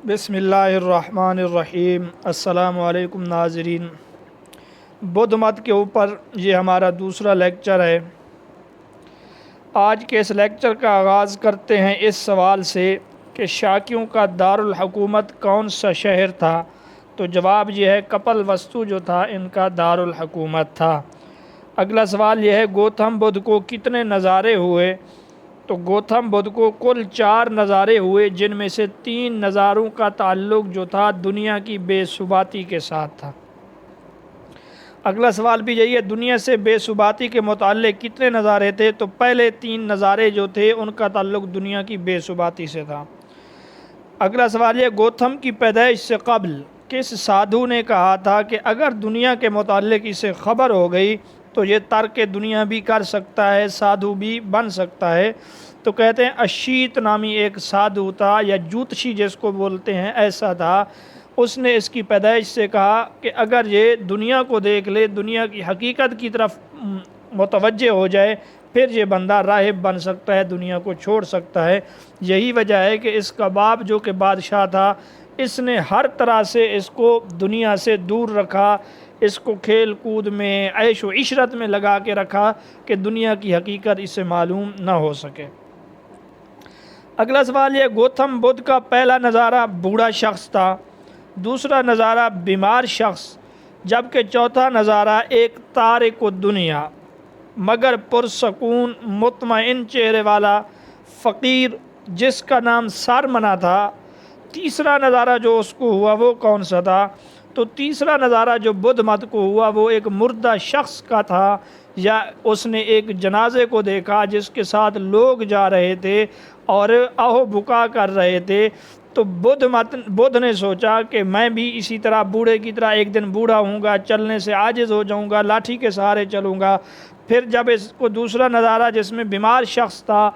بسم اللہ الرحمن الرحیم۔ السلام علیکم ناظرین، بدھ مت کے اوپر یہ ہمارا دوسرا لیکچر ہے۔ آج کے اس لیکچر کا آغاز کرتے ہیں اس سوال سے کہ شاکیوں کا دارالحکومت کون سا شہر تھا؟ تو جواب یہ ہے کپل وستو جو تھا ان کا دارالحکومت تھا۔ اگلا سوال یہ ہے گوتم بدھ کو کتنے نظارے ہوئے؟ تو گوتم بدھ کو کل 4 نظارے ہوئے، جن میں سے 3 نظاروں کا تعلق جو تھا دنیا کی بے ثباتی کے ساتھ تھا۔ اگلا سوال بھی یہی ہے، دنیا سے بے ثباتی کے متعلق کتنے نظارے تھے؟ تو پہلے 3 نظارے جو تھے ان کا تعلق دنیا کی بے ثباتی سے تھا۔ اگلا سوال یہ، گوتم کی پیدائش سے قبل کس سادھو نے کہا تھا کہ اگر دنیا کے متعلق اسے خبر ہو گئی تو یہ ترک دنیا بھی کر سکتا ہے، سادھو بھی بن سکتا ہے؟ تو کہتے ہیں اشیت نامی ایک سادھو تھا، یا جوتشی جس کو بولتے ہیں، ایسا تھا۔ اس نے اس کی پیدائش سے کہا کہ اگر یہ دنیا کو دیکھ لے، دنیا کی حقیقت کی طرف متوجہ ہو جائے، پھر یہ بندہ راہب بن سکتا ہے، دنیا کو چھوڑ سکتا ہے۔ یہی وجہ ہے کہ اس کا باپ جو کہ بادشاہ تھا، اس نے ہر طرح سے اس کو دنیا سے دور رکھا، اس کو کھیل کود میں، عیش و عشرت میں لگا کے رکھا کہ دنیا کی حقیقت اسے معلوم نہ ہو سکے۔ اگلا سوال یہ، گوتم بدھ کا پہلا نظارہ بوڑھا شخص تھا، دوسرا نظارہ بیمار شخص، جبکہ چوتھا نظارہ ایک تارک الدنیا مگر پرسکون مطمئن چہرے والا فقیر جس کا نام سارمنا تھا۔ تیسرا نظارہ جو اس کو ہوا وہ کون سا تھا؟ تو تیسرا نظارہ جو بدھ مت کو ہوا وہ ایک مردہ شخص کا تھا، یا اس نے ایک جنازے کو دیکھا جس کے ساتھ لوگ جا رہے تھے اور آہو بکا کر رہے تھے۔ تو بدھ نے سوچا کہ میں بھی اسی طرح بوڑھے کی طرح ایک دن بوڑھا ہوں گا، چلنے سے عاجز ہو جاؤں گا، لاٹھی کے سہارے چلوں گا۔ پھر جب اس کو دوسرا نظارہ جس میں بیمار شخص تھا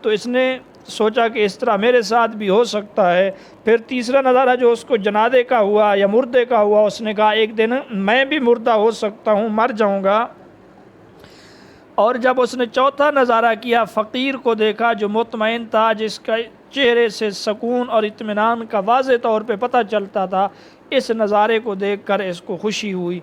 تو اس نے سوچا کہ اس طرح میرے ساتھ بھی ہو سکتا ہے۔ پھر تیسرا نظارہ جو اس کو جنازے کا ہوا یا مردے کا ہوا، اس نے کہا ایک دن میں بھی مردہ ہو سکتا ہوں، مر جاؤں گا۔ اور جب اس نے چوتھا نظارہ کیا، فقیر کو دیکھا جو مطمئن تھا، جس کا چہرے سے سکون اور اطمینان کا واضح طور پہ پتہ چلتا تھا، اس نظارے کو دیکھ کر اس کو خوشی ہوئی۔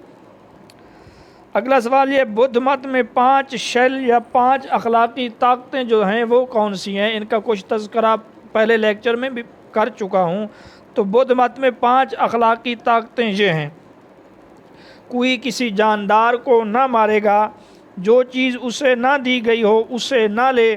اگلا سوال یہ، بدھ مت میں 5 شیل یا 5 اخلاقی طاقتیں جو ہیں وہ کون سی ہیں؟ ان کا کچھ تذکرہ پہلے لیکچر میں بھی کر چکا ہوں۔ تو بدھ مت میں 5 اخلاقی طاقتیں یہ ہیں: کوئی کسی جاندار کو نہ مارے گا، جو چیز اسے نہ دی گئی ہو اسے نہ لے،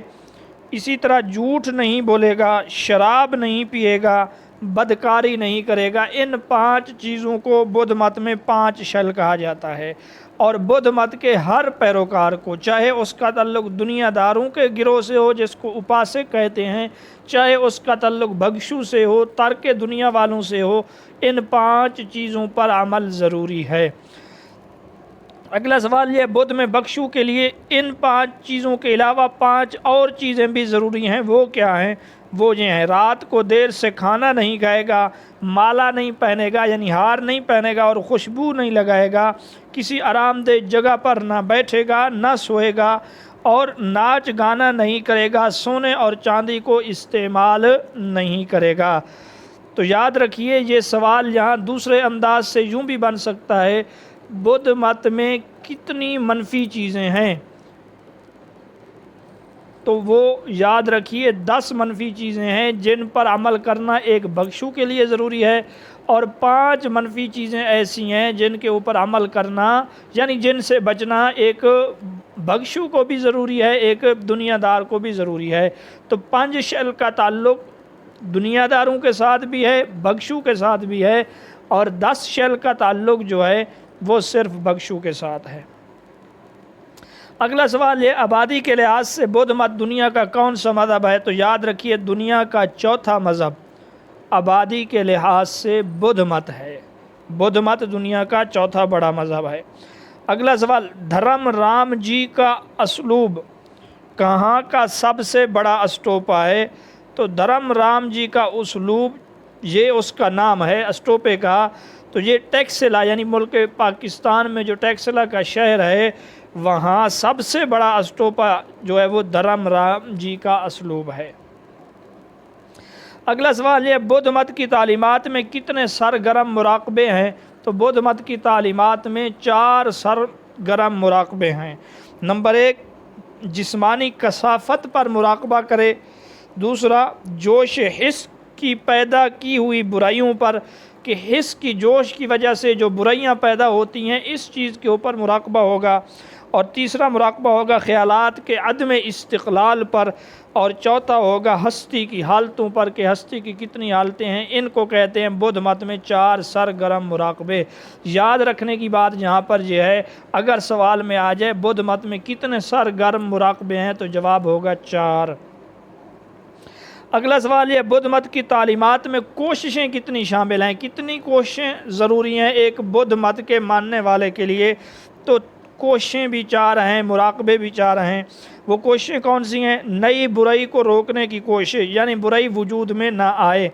اسی طرح جھوٹ نہیں بولے گا، شراب نہیں پیے گا، بدکاری نہیں کرے گا۔ ان 5 چیزوں کو بدھ مت میں 5 شل کہا جاتا ہے، اور بدھ مت کے ہر پیروکار کو، چاہے اس کا تعلق دنیا داروں کے گروہ سے ہو جس کو اپاسک کہتے ہیں، چاہے اس کا تعلق بھکشو سے ہو، ترک دنیا والوں سے ہو، ان 5 چیزوں پر عمل ضروری ہے۔ اگلا سوال یہ، بدھ میں بھکشو کے لیے ان 5 چیزوں کے علاوہ 5 اور چیزیں بھی ضروری ہیں، وہ کیا ہیں؟ وہ یہ ہیں: رات کو دیر سے کھانا نہیں کھائے گا، مالا نہیں پہنے گا یعنی ہار نہیں پہنے گا، اور خوشبو نہیں لگائے گا، کسی آرام دہ جگہ پر نہ بیٹھے گا نہ سوئے گا، اور ناچ گانا نہیں کرے گا، سونے اور چاندی کو استعمال نہیں کرے گا۔ تو یاد رکھیے یہ سوال یہاں دوسرے انداز سے یوں بھی بن سکتا ہے، بدھ مت میں کتنی منفی چیزیں ہیں؟ تو وہ یاد رکھیے 10 منفی چیزیں ہیں جن پر عمل کرنا ایک بھکشو کے لیے ضروری ہے، اور 5 منفی چیزیں ایسی ہیں جن کے اوپر عمل کرنا یعنی جن سے بچنا ایک بھکشو کو بھی ضروری ہے، ایک دنیا دار کو بھی ضروری ہے۔ تو 5 شل کا تعلق دنیا داروں کے ساتھ بھی ہے، بھکشو کے ساتھ بھی ہے، اور 10 شل کا تعلق جو ہے وہ صرف بھکشو کے ساتھ ہے۔ اگلا سوال یہ، آبادی کے لحاظ سے بدھ مت دنیا کا کون سا مذہب ہے؟ تو یاد رکھیے دنیا کا چوتھا مذہب آبادی کے لحاظ سے بدھ مت ہے۔ بدھ مت دنیا کا چوتھا بڑا مذہب ہے۔ اگلا سوال، دھرم رام جی کا اسلوب کہاں کا سب سے بڑا اسٹوپا ہے؟ تو دھرم رام جی کا اسلوب، یہ اس کا نام ہے اسٹوپے کا، تو یہ ٹیکسلا یعنی ملک پاکستان میں جو ٹیکسلا کا شہر ہے وہاں سب سے بڑا اسٹوپا جو ہے وہ دھرم رام جی کا اسلوب ہے۔ اگلا سوال یہ بدھ مت کی تعلیمات میں کتنے سرگرم مراقبے ہیں؟ تو بدھ مت کی تعلیمات میں 4 سرگرم مراقبے ہیں۔ نمبر 1، جسمانی کثافت پر مراقبہ کرے۔ دوسرا، جوش حس کی پیدا کی ہوئی برائیوں پر، کہ حس کی جوش کی وجہ سے جو برائیاں پیدا ہوتی ہیں اس چیز کے اوپر مراقبہ ہوگا۔ اور تیسرا مراقبہ ہوگا خیالات کے عدم استقلال پر۔ اور چوتھا ہوگا ہستی کی حالتوں پر، کہ ہستی کی کتنی حالتیں ہیں، ان کو کہتے ہیں بدھ مت میں 4 سرگرم مراقبے۔ یاد رکھنے کی بات یہاں پر یہ ہے، اگر سوال میں آ جائے بدھ مت میں کتنے سرگرم مراقبے ہیں تو جواب ہوگا 4۔ اگلا سوال یہ، بدھ مت کی تعلیمات میں کوششیں کتنی شامل ہیں؟ کتنی کوششیں ضروری ہیں ایک بدھ مت کے ماننے والے کے لیے؟ تو کوششیں بھی 4 ہیں، مراقبے بھی 4 ہیں۔ وہ کوششیں کون سی ہیں؟ نئی برائی کو روکنے کی کوشش، یعنی برائی وجود میں نہ آئے۔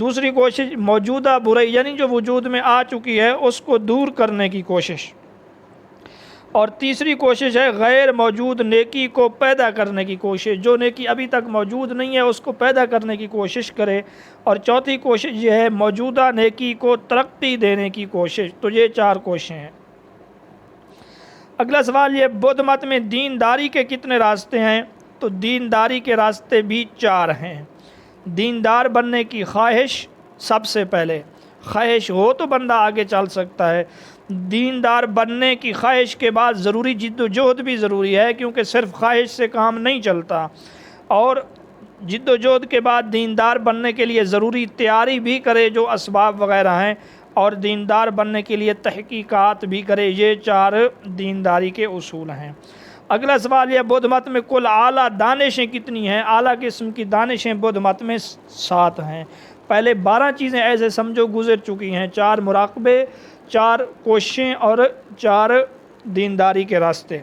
دوسری کوشش، موجودہ برائی یعنی جو وجود میں آ چکی ہے اس کو دور کرنے کی کوشش۔ اور تیسری کوشش ہے غیر موجود نیکی کو پیدا کرنے کی کوشش، جو نیکی ابھی تک موجود نہیں ہے اس کو پیدا کرنے کی کوشش کرے۔ اور چوتھی کوشش یہ ہے موجودہ نیکی کو ترقی دینے کی کوشش۔ تو یہ 4 کوششیں ہیں۔ اگلا سوال یہ، بدھ مت میں دینداری کے کتنے راستے ہیں؟ تو دینداری کے راستے بھی 4 ہیں۔ دیندار بننے کی خواہش، سب سے پہلے خواہش ہو تو بندہ آگے چل سکتا ہے۔ دیندار بننے کی خواہش کے بعد ضروری جد و جہد بھی ضروری ہے، کیونکہ صرف خواہش سے کام نہیں چلتا۔ اور جد و جہد کے بعد دیندار بننے کے لیے ضروری تیاری بھی کرے جو اسباب وغیرہ ہیں، اور دیندار بننے کے لیے تحقیقات بھی کرے۔ یہ 4 دینداری کے اصول ہیں۔ اگلا سوال یہ، بدھ مت میں کل اعلیٰ دانشیں کتنی ہیں؟ اعلیٰ قسم کی دانشیں بدھ مت میں 7 ہیں۔ پہلے 12 چیزیں ایسے سمجھو گزر چکی ہیں، 4 مراقبے، 4 کوششیں اور 4 دینداری کے راستے۔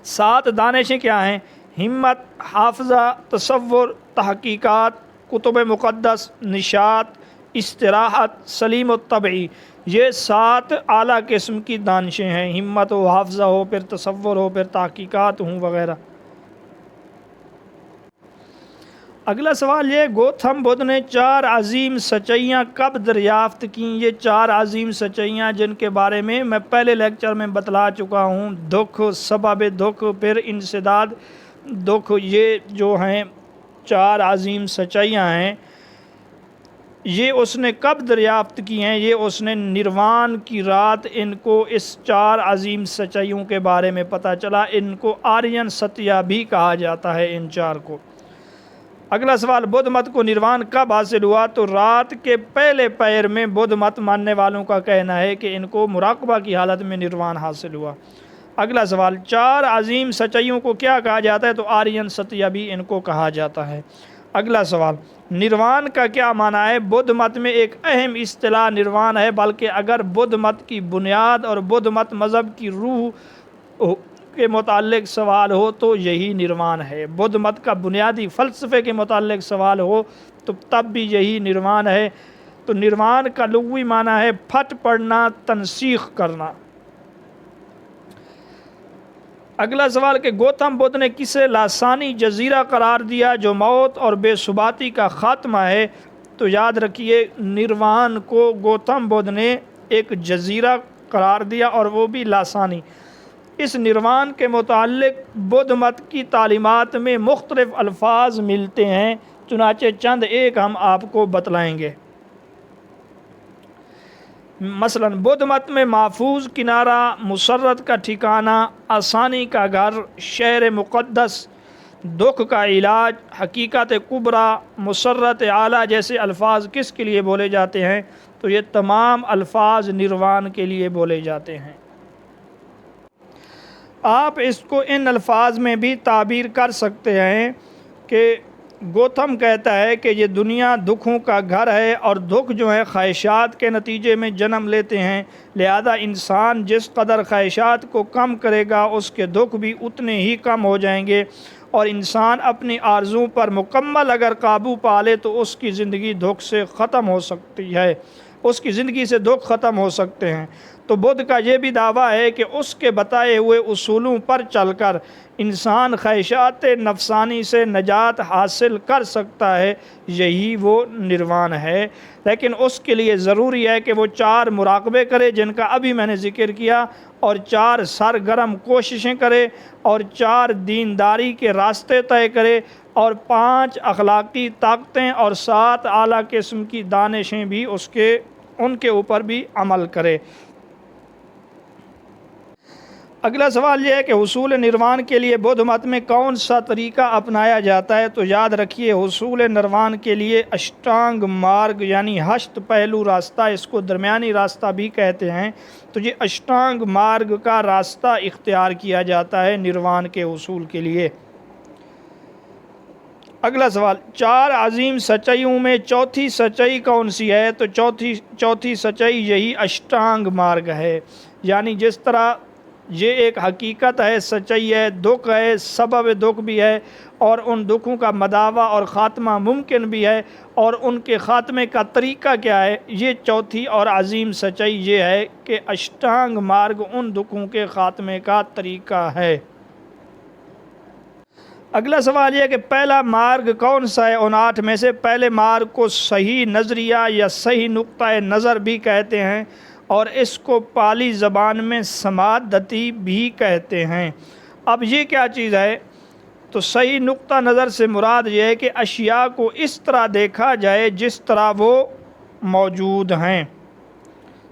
7 دانشیں کیا ہیں؟ ہمت، حافظہ، تصور، تحقیقات، کتب مقدس، نشاط، استراحت، سلیم الطبعی۔ یہ 7 اعلیٰ قسم کی دانشیں ہیں، ہمت ہو، حافظہ ہو، پھر تصور ہو، پھر تحقیقات ہوں وغیرہ۔ اگلا سوال یہ، گوتم بدھ نے 4 عظیم سچائیاں کب دریافت کیں؟ یہ 4 عظیم سچائیاں جن کے بارے میں میں پہلے لیکچر میں بتلا چکا ہوں، دکھ، سبب دکھ، پھر انسداد دکھ، یہ جو ہیں 4 عظیم سچائیاں ہیں، یہ اس نے کب دریافت کی ہیں؟ یہ اس نے نروان کی رات ان کو اس 4 عظیم سچائیوں کے بارے میں پتہ چلا۔ ان کو آرین ستیہ بھی کہا جاتا ہے ان 4 کو۔ اگلا سوال، بدھ مت کو نروان کب حاصل ہوا؟ تو رات کے پہلے پہر میں بدھ مت ماننے والوں کا کہنا ہے کہ ان کو مراقبہ کی حالت میں نروان حاصل ہوا۔ اگلا سوال، 4 عظیم سچائیوں کو کیا کہا جاتا ہے؟ تو آرین ستیہ بھی ان کو کہا جاتا ہے۔ اگلا سوال، نروان کا کیا معنی ہے؟ بدھ مت میں ایک اہم اصطلاح نروان ہے، بلکہ اگر بدھ مت کی بنیاد اور بدھ مت مذہب کی روح کے متعلق سوال ہو تو یہی نروان ہے۔ بدھ مت کا بنیادی فلسفے کے متعلق سوال ہو تو تب بھی یہی نروان ہے۔ تو نروان کا لغوی معنی ہے پھٹ پڑنا، تنسیخ کرنا۔ اگلا سوال کہ گوتم بدھ نے کسے لاسانی جزیرہ قرار دیا جو موت اور بے ثباتی کا خاتمہ ہے؟ تو یاد رکھیے، نروان کو گوتم بدھ نے ایک جزیرہ قرار دیا اور وہ بھی لاسانی۔ اس نروان کے متعلق بدھ مت کی تعلیمات میں مختلف الفاظ ملتے ہیں، چنانچہ چند ایک ہم آپ کو بتلائیں گے۔ مثلا بدھ مت میں محفوظ کنارہ، مسرت کا ٹھکانہ، آسانی کا گھر، شہر مقدس، دکھ کا علاج، حقیقت کبریٰ، مسرت اعلیٰ جیسے الفاظ کس کے لیے بولے جاتے ہیں؟ تو یہ تمام الفاظ نروان کے لیے بولے جاتے ہیں۔ آپ اس کو ان الفاظ میں بھی تعبیر کر سکتے ہیں کہ گوتم کہتا ہے کہ یہ دنیا دکھوں کا گھر ہے، اور دکھ جو ہے خواہشات کے نتیجے میں جنم لیتے ہیں، لہذا انسان جس قدر خواہشات کو کم کرے گا اس کے دکھ بھی اتنے ہی کم ہو جائیں گے، اور انسان اپنی آرزوں پر مکمل اگر قابو پا لے تو اس کی زندگی دکھ سے ختم ہو سکتی ہے۔ اس کی زندگی سے دکھ ختم ہو سکتے ہیں۔ تو بدھ کا یہ بھی دعویٰ ہے کہ اس کے بتائے ہوئے اصولوں پر چل کر انسان خواہشات نفسانی سے نجات حاصل کر سکتا ہے، یہی وہ نروان ہے۔ لیکن اس کے لیے ضروری ہے کہ وہ 4 مراقبے کرے جن کا ابھی میں نے ذکر کیا، اور 4 سرگرم کوششیں کرے، اور 4 دینداری کے راستے طے کرے، اور 5 اخلاقی طاقتیں اور 7 اعلیٰ قسم کی دانشیں بھی ان کے اوپر بھی عمل کرے۔ اگلا سوال یہ ہے کہ حصول نروان کے لیے بدھ مت میں کون سا طریقہ اپنایا جاتا ہے؟ تو یاد رکھیے، حصول نروان کے لیے اشٹانگ مارگ یعنی 8 پہلو راستہ، اس کو درمیانی راستہ بھی کہتے ہیں، تو یہ اشٹانگ مارگ کا راستہ اختیار کیا جاتا ہے نروان کے حصول کے لیے۔ اگلا سوال، 4 عظیم سچائیوں میں چوتھی سچائی کون سی ہے؟ تو چوتھی سچائی یہی اشٹانگ مارگ ہے۔ یعنی جس طرح یہ ایک حقیقت ہے، سچائی ہے، دکھ ہے، سبب دکھ بھی ہے، اور ان دکھوں کا مداوع اور خاتمہ ممکن بھی ہے، اور ان کے خاتمے کا طریقہ کیا ہے، یہ چوتھی اور عظیم سچائی یہ ہے کہ اشٹانگ مارگ ان دکھوں کے خاتمے کا طریقہ ہے۔ اگلا سوال یہ ہے کہ پہلا مارگ کون سا ہے؟ ان 8 میں سے پہلے مارگ کو صحیح نظریہ یا صحیح نقطۂ نظر بھی کہتے ہیں، اور اس کو پالی زبان میں سمادھتی بھی کہتے ہیں۔ اب یہ کیا چیز ہے؟ تو صحیح نقطہ نظر سے مراد یہ ہے کہ اشیاء کو اس طرح دیکھا جائے جس طرح وہ موجود ہیں۔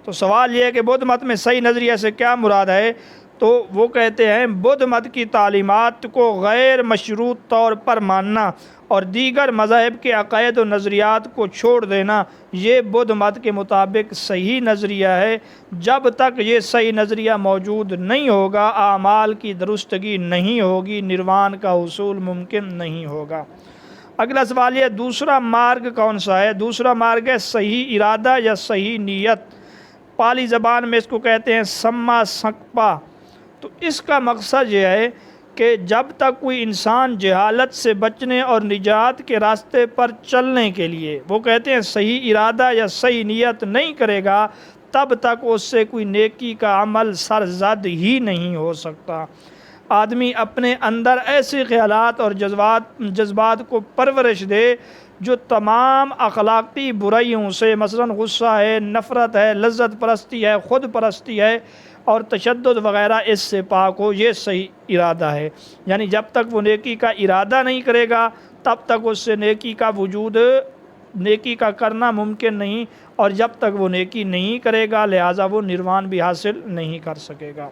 تو سوال یہ ہے کہ بدھ مت میں صحیح نظریہ سے کیا مراد ہے؟ تو وہ کہتے ہیں بدھ مت کی تعلیمات کو غیر مشروط طور پر ماننا اور دیگر مذاہب کے عقائد و نظریات کو چھوڑ دینا، یہ بدھ مت کے مطابق صحیح نظریہ ہے۔ جب تک یہ صحیح نظریہ موجود نہیں ہوگا، اعمال کی درستگی نہیں ہوگی، نروان کا حصول ممکن نہیں ہوگا۔ اگلا سوال یہ، دوسرا مارگ کون سا ہے؟ دوسرا مارگ ہے صحیح ارادہ یا صحیح نیت۔ پالی زبان میں اس کو کہتے ہیں سما سنکپا۔ تو اس کا مقصد یہ ہے کہ جب تک کوئی انسان جہالت سے بچنے اور نجات کے راستے پر چلنے کے لیے، وہ کہتے ہیں صحیح ارادہ یا صحیح نیت نہیں کرے گا، تب تک اس سے کوئی نیکی کا عمل سرزد ہی نہیں ہو سکتا۔ آدمی اپنے اندر ایسے خیالات اور جذبات کو پرورش دے جو تمام اخلاقی برائیوں سے، مثلا غصہ ہے، نفرت ہے، لذت پرستی ہے، خود پرستی ہے اور تشدد وغیرہ، اس سے پاک ہو، یہ صحیح ارادہ ہے۔ یعنی جب تک وہ نیکی کا ارادہ نہیں کرے گا تب تک اس سے نیکی کا کرنا ممکن نہیں، اور جب تک وہ نیکی نہیں کرے گا لہٰذا وہ نروان بھی حاصل نہیں کر سکے گا۔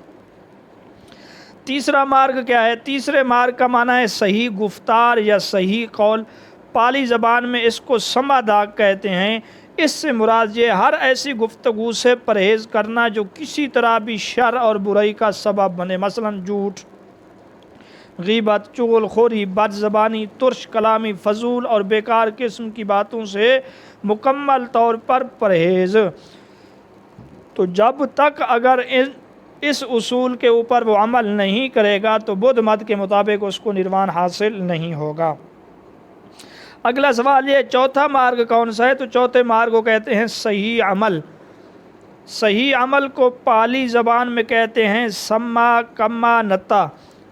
تیسرا مارگ کیا ہے؟ تیسرے مارگ کا معنی ہے صحیح گفتار یا صحیح قول۔ پالی زبان میں اس کو سمادھاگ کہتے ہیں۔ اس سے مراد یہ ہر ایسی گفتگو سے پرہیز کرنا جو کسی طرح بھی شر اور برائی کا سبب بنے، مثلا جھوٹ، غیبت، چغل خوری، بد زبانی، ترش کلامی، فضول اور بیکار قسم کی باتوں سے مکمل طور پر پرہیز۔ تو جب تک اگر اس اصول کے اوپر وہ عمل نہیں کرے گا تو بدھ مت کے مطابق اس کو نروان حاصل نہیں ہوگا۔ اگلا سوال یہ، چوتھا مارگ کون سا ہے؟ تو چوتھے مارگ کو کہتے ہیں صحیح عمل۔ صحیح عمل کو پالی زبان میں کہتے ہیں سما کما نتا۔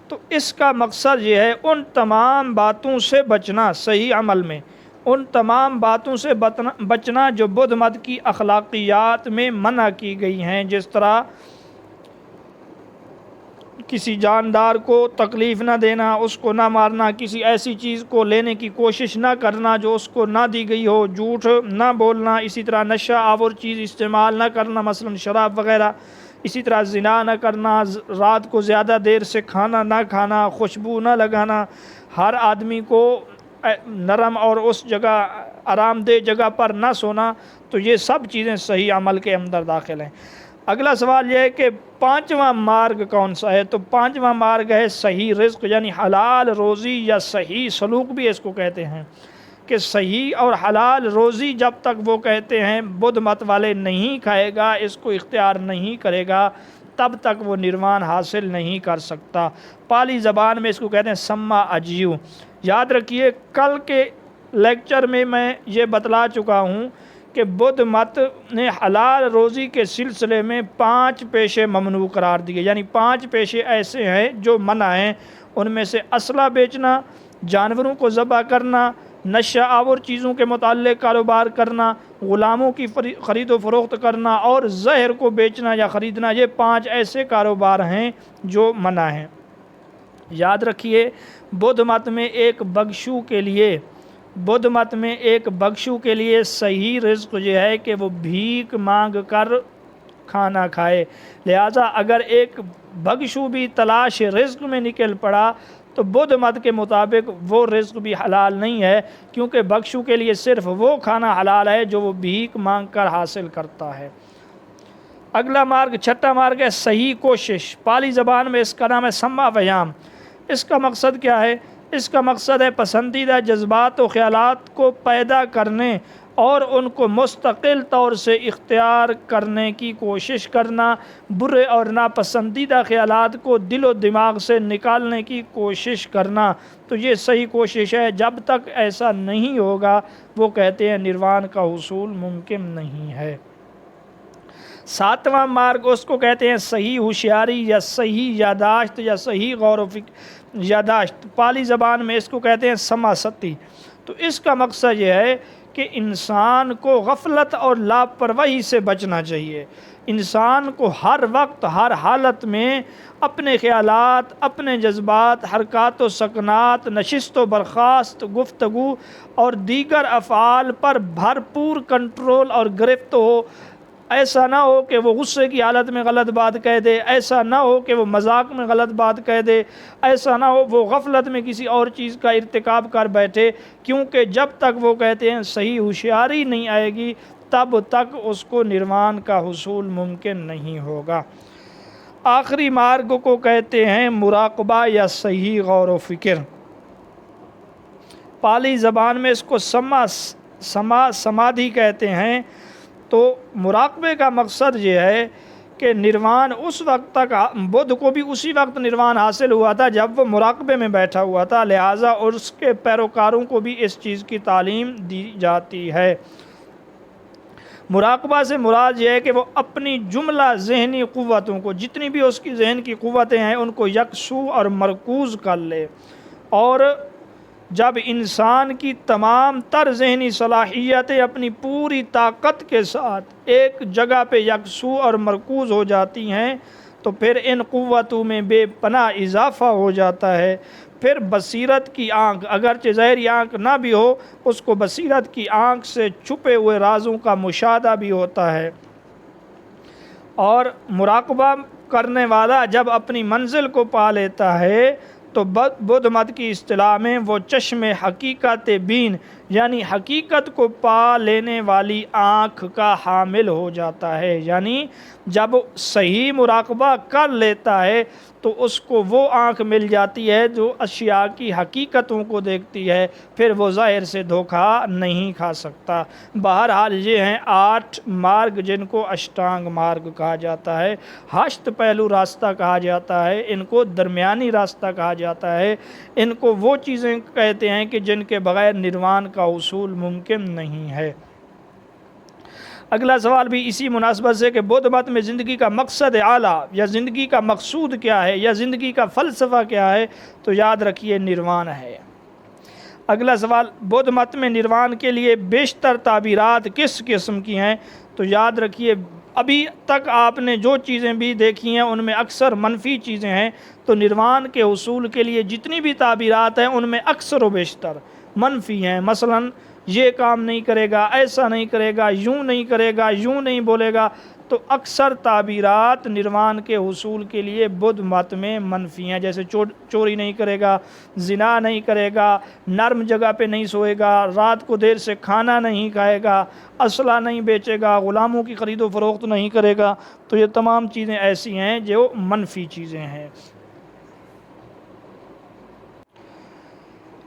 تو اس کا مقصد یہ ہے ان تمام باتوں سے بچنا، صحیح عمل میں ان تمام باتوں سے بچنا جو بدھ مت کی اخلاقیات میں منع کی گئی ہیں، جس طرح کسی جاندار کو تکلیف نہ دینا، اس کو نہ مارنا، کسی ایسی چیز کو لینے کی کوشش نہ کرنا جو اس کو نہ دی گئی ہو، جھوٹ نہ بولنا، اسی طرح نشہ آور چیز استعمال نہ کرنا، مثلا شراب وغیرہ، اسی طرح زنا نہ کرنا، رات کو زیادہ دیر سے کھانا نہ کھانا، خوشبو نہ لگانا، ہر آدمی کو نرم اور اس جگہ آرام دہ جگہ پر نہ سونا، تو یہ سب چیزیں صحیح عمل کے اندر داخل ہیں۔ اگلا سوال یہ ہے کہ پانچواں مارگ کون سا ہے؟ تو پانچواں مارگ ہے صحیح رزق، یعنی حلال روزی یا صحیح سلوک بھی اس کو کہتے ہیں، کہ صحیح اور حلال روزی جب تک وہ کہتے ہیں بدھ مت والے نہیں کھائے گا، اس کو اختیار نہیں کرے گا، تب تک وہ نروان حاصل نہیں کر سکتا۔ پالی زبان میں اس کو کہتے ہیں سما اجیو۔ یاد رکھیے کل کے لیکچر میں یہ بتلا چکا ہوں کہ بدھ مت نے حلال روزی کے سلسلے میں 5 پیشے ممنوع قرار دیے، یعنی 5 پیشے ایسے ہیں جو منع ہیں۔ ان میں سے اسلحہ بیچنا، جانوروں کو ذبح کرنا، نشہ آور چیزوں کے متعلق کاروبار کرنا، غلاموں کی خرید و فروخت کرنا اور زہر کو بیچنا یا خریدنا، یہ 5 ایسے کاروبار ہیں جو منع ہیں۔ یاد رکھیے بدھ مت میں ایک بگشو کے لیے صحیح رزق یہ ہے کہ وہ بھیک مانگ کر کھانا کھائے، لہٰذا اگر ایک بگشو بھی تلاش رزق میں نکل پڑا تو بدھ مت کے مطابق وہ رزق بھی حلال نہیں ہے، کیونکہ بگشو کے لیے صرف وہ کھانا حلال ہے جو وہ بھیک مانگ کر حاصل کرتا ہے۔ اگلا مارگ، چھٹا مارگ ہے صحیح کوشش۔ پالی زبان میں اس کا نام ہے سما ویام۔ اس کا مقصد کیا ہے؟ اس کا مقصد ہے پسندیدہ جذبات و خیالات کو پیدا کرنے اور ان کو مستقل طور سے اختیار کرنے کی کوشش کرنا، برے اور ناپسندیدہ خیالات کو دل و دماغ سے نکالنے کی کوشش کرنا۔ تو یہ صحیح کوشش ہے۔ جب تک ایسا نہیں ہوگا وہ کہتے ہیں نروان کا حصول ممکن نہیں ہے۔ 7واں مارگ، اس کو کہتے ہیں صحیح ہوشیاری یا صحیح یاداشت یا صحیح غور و یاداشت۔ پالی زبان میں اس کو کہتے ہیں سماستی۔ تو اس کا مقصد یہ ہے کہ انسان کو غفلت اور لاپرواہی سے بچنا چاہیے۔ انسان کو ہر وقت ہر حالت میں اپنے خیالات، اپنے جذبات، حرکات و سکنات، نشست و برخاست، گفتگو اور دیگر افعال پر بھرپور کنٹرول اور گرفت ہو۔ ایسا نہ ہو کہ وہ غصے کی حالت میں غلط بات کہہ دے، ایسا نہ ہو کہ وہ مذاق میں غلط بات کہہ دے، ایسا نہ ہو وہ غفلت میں کسی اور چیز کا ارتکاب کر بیٹھے، کیونکہ جب تک وہ کہتے ہیں صحیح ہوشیاری نہیں آئے گی تب تک اس کو نروان کا حصول ممکن نہیں ہوگا۔ آخری مارگ کو کہتے ہیں مراقبہ یا صحیح غور و فکر۔ پالی زبان میں اس کو سمادھی کہتے ہیں۔ تو مراقبے کا مقصد یہ ہے کہ نروان اس وقت تک، بدھ کو بھی اسی وقت نروان حاصل ہوا تھا جب وہ مراقبے میں بیٹھا ہوا تھا، لہٰذا اس کے پیروکاروں کو بھی اس چیز کی تعلیم دی جاتی ہے۔ مراقبہ سے مراد یہ ہے کہ وہ اپنی جملہ ذہنی قوتوں کو، جتنی بھی اس کی ذہن کی قوتیں ہیں، ان کو یکسو اور مرکوز کر لے، اور جب انسان کی تمام تر ذہنی صلاحیتیں اپنی پوری طاقت کے ساتھ ایک جگہ پہ یکسو اور مرکوز ہو جاتی ہیں تو پھر ان قوتوں میں بے پناہ اضافہ ہو جاتا ہے۔ پھر بصیرت کی آنکھ، اگرچہ ظاہری آنکھ نہ بھی ہو، اس کو بصیرت کی آنکھ سے چھپے ہوئے رازوں کا مشاہدہ بھی ہوتا ہے۔ اور مراقبہ کرنے والا جب اپنی منزل کو پا لیتا ہے تو بدھ مت کی اصطلاح میں وہ چشم حقیقت بین، یعنی حقیقت کو پا لینے والی آنکھ کا حامل ہو جاتا ہے۔ یعنی جب صحیح مراقبہ کر لیتا ہے تو اس کو وہ آنکھ مل جاتی ہے جو اشیاء کی حقیقتوں کو دیکھتی ہے، پھر وہ ظاہر سے دھوکہ نہیں کھا سکتا۔ بہرحال یہ ہیں 8 مارگ جن کو اشٹانگ مارگ کہا جاتا ہے، 8 پہلو راستہ کہا جاتا ہے، ان کو درمیانی راستہ کہا جاتا ہے، ان کو وہ چیزیں کہتے ہیں کہ جن کے بغیر نروان کا حصول ممکن نہیں ہے۔ اگلا سوال بھی اسی مناسبت سے کہ بدھ مت میں زندگی کا مقصد اعلیٰ یا زندگی کا مقصود کیا ہے یا زندگی کا فلسفہ کیا ہے؟ تو یاد رکھیے نروان ہے۔ اگلا سوال، بدھ مت میں نروان کے لیے بیشتر تعبیرات کس قسم کی ہیں؟ تو یاد رکھیے ابھی تک آپ نے جو چیزیں بھی دیکھی ہیں ان میں اکثر منفی چیزیں ہیں، تو نروان کے حصول کے لیے جتنی بھی تعبیرات ہیں ان میں اکثر و بیشتر منفی ہیں۔ مثلاً یہ کام نہیں کرے گا، ایسا نہیں کرے گا، یوں نہیں کرے گا، یوں نہیں بولے گا، تو اکثر تعبیرات نروان کے حصول کے لیے بدھ مت میں منفی ہیں، جیسے چوری نہیں کرے گا، زنا نہیں کرے گا، نرم جگہ پہ نہیں سوئے گا، رات کو دیر سے کھانا نہیں کھائے گا، اسلحہ نہیں بیچے گا، غلاموں کی خرید و فروخت نہیں کرے گا۔ تو یہ تمام چیزیں ایسی ہیں جو منفی چیزیں ہیں۔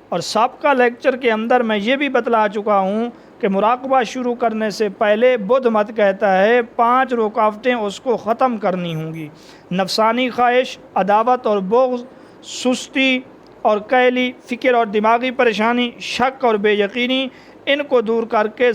اور سابقہ لیکچر کے اندر میں یہ بھی بتلا چکا ہوں کہ مراقبہ شروع کرنے سے پہلے بدھ مت کہتا ہے 5 رکاوٹیں اس کو ختم کرنی ہوں گی: نفسانی خواہش، عداوت اور بغض، سستی اور کیلی، فکر اور دماغی پریشانی، شک اور بے یقینی، ان کو دور کر کے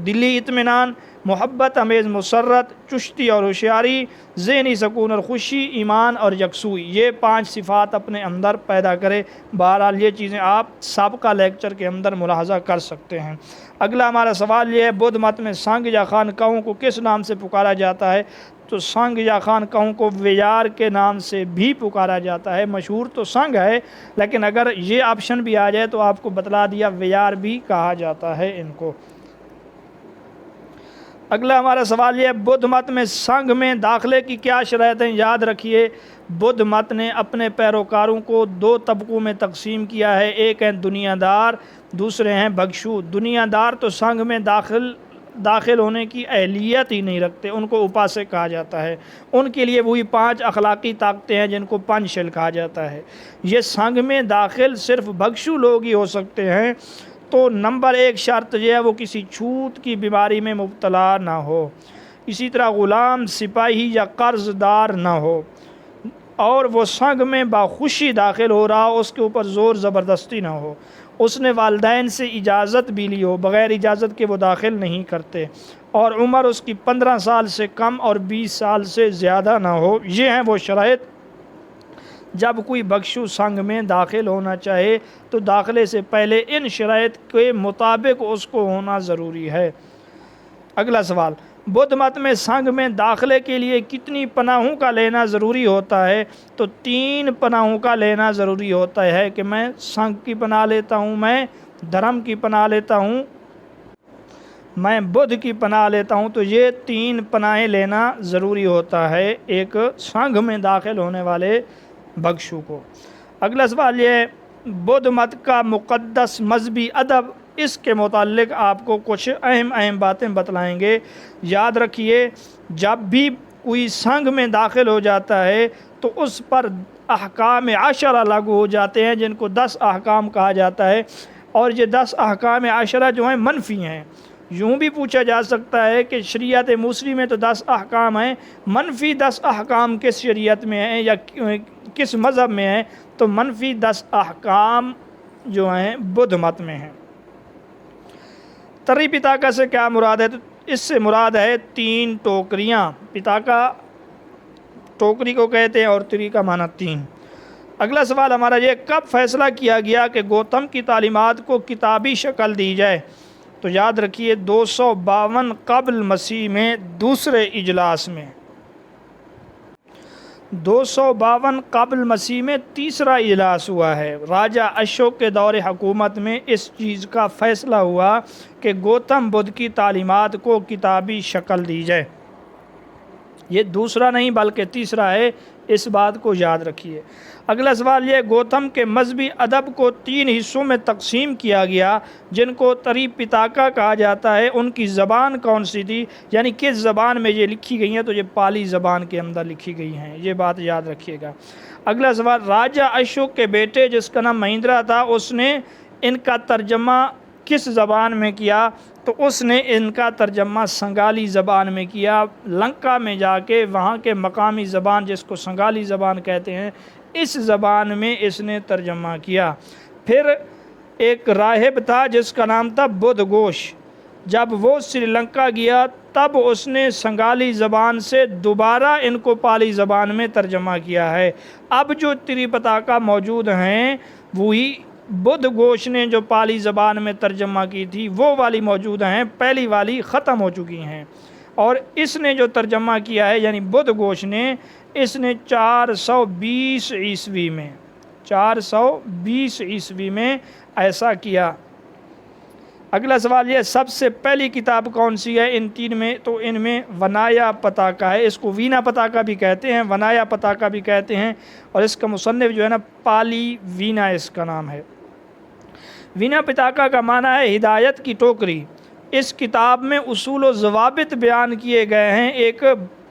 دلی اطمینان، محبت امیز مسرت، چستی اور ہوشیاری، ذہنی سکون اور خوشی، ایمان اور یکسوئی، یہ 5 صفات اپنے اندر پیدا کرے۔ بہرحال یہ چیزیں آپ سابقہ لیکچر کے اندر ملاحظہ کر سکتے ہیں۔ اگلا ہمارا سوال یہ ہے، بدھ مت میں سنگھ یا خانقاہوں کو کس نام سے پکارا جاتا ہے؟ تو سنگھ یا خانقاہوں کو ویار کے نام سے بھی پکارا جاتا ہے۔ مشہور تو سنگھ ہے، لیکن اگر یہ آپشن بھی آ جائے تو آپ کو بتلا دیا ویار بھی کہا جاتا ہے ان کو۔ اگلا ہمارا سوال یہ ہے، بدھ مت میں سنگھ میں داخلے کی کیا شرائط ہیں؟ یاد رکھیے، بدھ مت نے اپنے پیروکاروں کو 2 طبقوں میں تقسیم کیا ہے، ایک ہیں دنیا دار، دوسرے ہیں بھکشو۔ دنیا دار تو سنگھ میں داخل ہونے کی اہلیت ہی نہیں رکھتے، ان کو اپاسک کہا جاتا ہے۔ ان کے لیے وہی 5 اخلاقی طاقتیں ہیں جن کو پنچشیل کہا جاتا ہے۔ یہ سنگھ میں داخل صرف بھکشو لوگ ہی ہو سکتے ہیں۔ تو نمبر 1 شرط یہ ہے وہ کسی چھوت کی بیماری میں مبتلا نہ ہو، اسی طرح غلام، سپاہی یا قرض دار نہ ہو، اور وہ سنگھ میں باخوشی داخل ہو رہا ہو، اس کے اوپر زور زبردستی نہ ہو، اس نے والدین سے اجازت بھی لی ہو، بغیر اجازت کے وہ داخل نہیں کرتے، اور عمر اس کی 15 سال سے کم اور 20 سال سے زیادہ نہ ہو۔ یہ ہیں وہ شرائط جب کوئی بھکشو سنگھ میں داخل ہونا چاہے تو داخلے سے پہلے ان شرائط کے مطابق اس کو ہونا ضروری ہے۔ اگلا سوال، بدھ مت میں سنگھ میں داخلے کے لیے کتنی پناہوں کا لینا ضروری ہوتا ہے؟ تو 3 پناہوں کا لینا ضروری ہوتا ہے کہ میں سنگھ کی پناہ لیتا ہوں، میں دھرم کی پناہ لیتا ہوں، میں بدھ کی پناہ لیتا ہوں۔ تو یہ 3 پناہیں لینا ضروری ہوتا ہے ایک سنگھ میں داخل ہونے والے بھکشو کو۔ اگلا سوال یہ ہے، بدھ مت کا مقدس مذہبی ادب، اس کے متعلق آپ کو کچھ اہم باتیں بتلائیں گے۔ یاد رکھیے، جب بھی کوئی سنگھ میں داخل ہو جاتا ہے تو اس پر احکام 10 لاگو ہو جاتے ہیں جن کو 10 احکام کہا جاتا ہے، اور یہ 10 احکام 10 جو ہیں منفی ہیں۔ یوں بھی پوچھا جا سکتا ہے کہ شریعت موسوی میں تو 10 احکام ہیں، منفی 10 احکام کس شریعت میں ہیں یا کس مذہب میں ہیں؟ تو منفی 10 احکام جو ہیں بدھ مت میں ہیں۔ تری پتاکا سے کیا مراد ہے؟ تو اس سے مراد ہے 3 ٹوکریاں۔ پتاکا ٹوکری کو کہتے ہیں اور تری کا معنی 3۔ اگلا سوال ہمارا یہ، کب فیصلہ کیا گیا کہ گوتم کی تعلیمات کو کتابی شکل دی جائے؟ تو یاد رکھیے 252 قبل مسیح میں دوسرے اجلاس میں، 252 قبل مسیح میں تیسرا اجلاس ہوا ہے۔ راجہ اشوک کے دور حکومت میں اس چیز کا فیصلہ ہوا کہ گوتم بدھ کی تعلیمات کو کتابی شکل دی جائے۔ یہ دوسرا نہیں بلکہ تیسرا ہے، اس بات کو یاد رکھیے۔ اگلا سوال یہ، گوتم کے مذہبی ادب کو 3 حصوں میں تقسیم کیا گیا جن کو تری پتاکا کہا جاتا ہے، ان کی زبان کون سی تھی؟ یعنی کس زبان میں یہ لکھی گئی ہیں؟ تو یہ پالی زبان کے اندر لکھی گئی ہیں، یہ بات یاد رکھیے گا۔ اگلا سوال، راجہ اشوک کے بیٹے جس کا نام مہندرا تھا، اس نے ان کا ترجمہ کس زبان میں کیا؟ تو اس نے ان کا ترجمہ سنگالی زبان میں کیا۔ لنکا میں جا کے وہاں کے مقامی زبان جس کو سنگالی زبان کہتے ہیں، اس زبان میں اس نے ترجمہ کیا۔ پھر ایک راہب تھا جس کا نام تھا بدھ گھوش، جب وہ سری لنکا گیا تب اس نے سنگالی زبان سے دوبارہ ان کو پالی زبان میں ترجمہ کیا ہے۔ اب جو تری پتاکا موجود ہیں وہی بدھ گھوش نے جو پالی زبان میں ترجمہ کی تھی وہ والی موجود ہیں، پہلی والی ختم ہو چکی ہیں، اور اس نے جو ترجمہ کیا ہے یعنی بدھ گھوش نے، اس نے 420 عیسوی میں 420 عیسوی میں ایسا کیا۔ اگلا سوال یہ، سب سے پہلی کتاب کون سی ہے ان 3 میں؟ تو ان میں ونایا پتاکا ہے، اس کو وینا پتاکا بھی کہتے ہیں، ونایا پتاکا بھی کہتے ہیں، اور اس کا مصنف جو ہے نا پالی وینا اس کا نام ہے۔ وینا پتاکا کا معنی ہے ہدایت کی ٹوکری۔ اس کتاب میں اصول و ضوابط بیان کیے گئے ہیں ایک